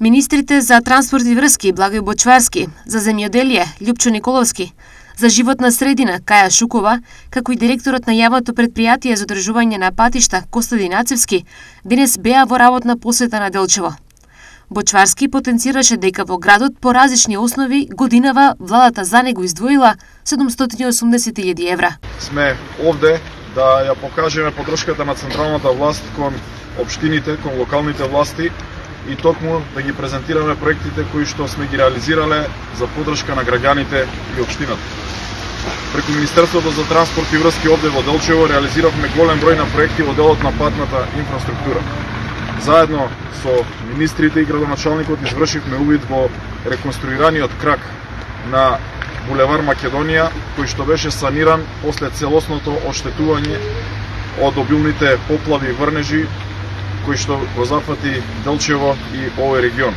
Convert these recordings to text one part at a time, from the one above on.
Министрите за транспорт и врски Благој Бочварски, за земјоделие Љупчо Николовски, за животна средина Каја Шукова, како и директорот на јавното предпријатие за одржување на патишта Костадин Ацевски, денес беа во работна посета на Делчево. Бочварски потенцираше дека во градот по различни основи годинава владата за него издвоила 780.000 евра. Сме овде да ја покажеме поддршката на централната власт кон општините, кон локалните власти и токму да ги презентираме проектите кои што сме ги реализирале за поддршка на граѓаните и општината. Преку Министерството за транспорт и врски овде во Делчево реализиравме голем број на проекти во делот на патната инфраструктура. Заедно со министрите и градоначалникот извршивме увид во реконструираниот крак на булевар Македонија, кој што беше саниран после целосното оштетување од обилните поплави и врнежи кои што го зафати Делчево и овој регион.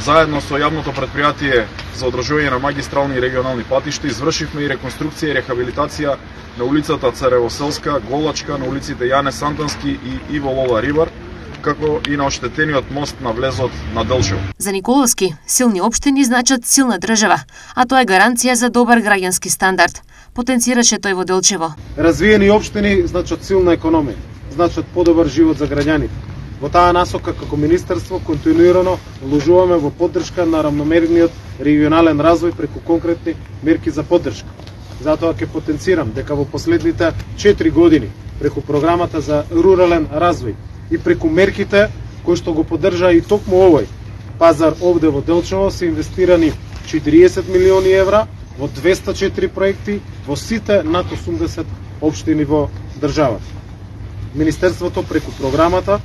Заедно со јавното предпријатие за одржување на магистрални и регионални патишта извршивме и реконструкција и рехабилитација на улицата Царевоселска, Голачка, на улиците Јане Сантански и Иво Лола Рибар, како и на оштетениот мост на влезот на Делчево. За Николовски, силни општини значат силна држава, а тоа е гаранција за добар граѓански стандард. Потенцираше тој во Делчево. Развиени општини значат силна економија, значат подобар живот за граѓаните. Во таа насока како министерство континуирано вложуваме во поддршка на рамномерниот регионален развој преку конкретни мерки за поддршка. Затоа ќе потенцирам дека во последните 4 години преку програмата за рурален развој и преку мерките кои што го поддржа и токму овој пазар овде во Делчево се инвестирани 40 милиони евра во 204 проекти во сите над 80 општини во државата. Министерството преку програмата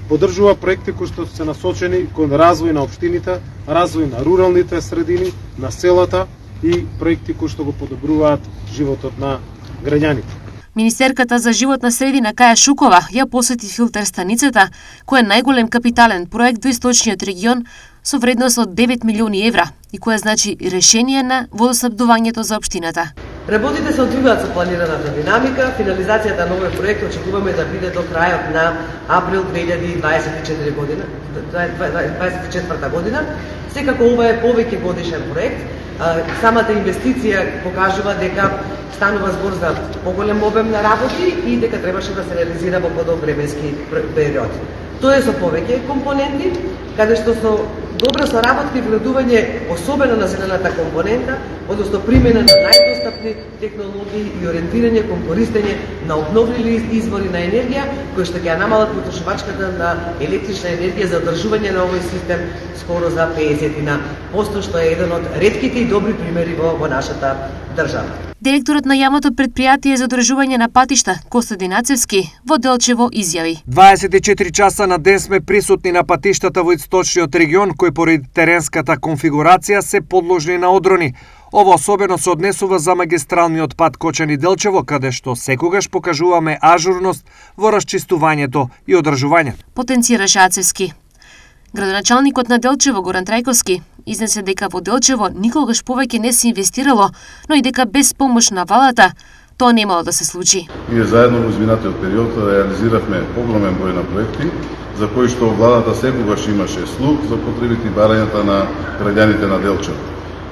поддржува проекти кои што се насочени кон развој на општините, развој на руралните средини, на селата и проекти кои што го подобруваат животот на граѓаните. Министерката за животна средина Каја Шукова ја посети филтер станицата, кој е најголем капитален проект во источниот регион со вредност од 9 милиони евра и која значи решение на водоснабдувањето за општината. Работите се одвиваат со планираната динамика. Финализацијата на овој проект очекуваме да биде до крајот на април 2024 година, 24 година. Секако ова е повеќе годишен проект. Самата инвестиција покажува дека станува збор за поголем обем на работи и дека требаше да се реализира во подолг временски период. Тоа е со повеќе компоненти, каде што со добра соработка и вградување особено на зелената компонента, односно примена на најдостапни технологии и ориентирање кон користење на обновливи извори на енергија, кои што ќе ја намалат потрошувачката на електрична енергија за одржување на овој систем скоро за 50%, што е еден од ретките и добри примери во нашата држава. Директорот на јавното предпријатие за одржување на патишта Костадин Ацевски во Делчево изјави: 24 часа на ден сме присутни на патиштата во источниот регион, кои поради теренската конфигурација се подложни на одрони. Ова особено се однесува за магистралниот пат Кочани-Делчево, каде што секогаш покажуваме ажурност во расчистувањето и одржувањето. Потенцираше Ацевски. Градоначалникот на Делчево Горан Трајковски изнесе дека во Делчево никогаш повеќе не се инвестирало, но и дека без помош на владата тоа немало да се случи. Ние заедно во изминатиот период реализиравме огромен број на проекти за кои што владата секогаш имаше слух за потребите и барањата на граѓаните на Делчево.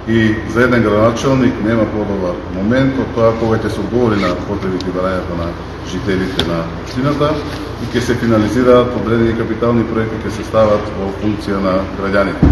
И за еден градоначалник нема подобар момент од тоа кога ќе се одговори на потребите и барањата на жителите на општината и ќе се финализираат одредени капитални проекти, ќе се стават во функција на граѓаните.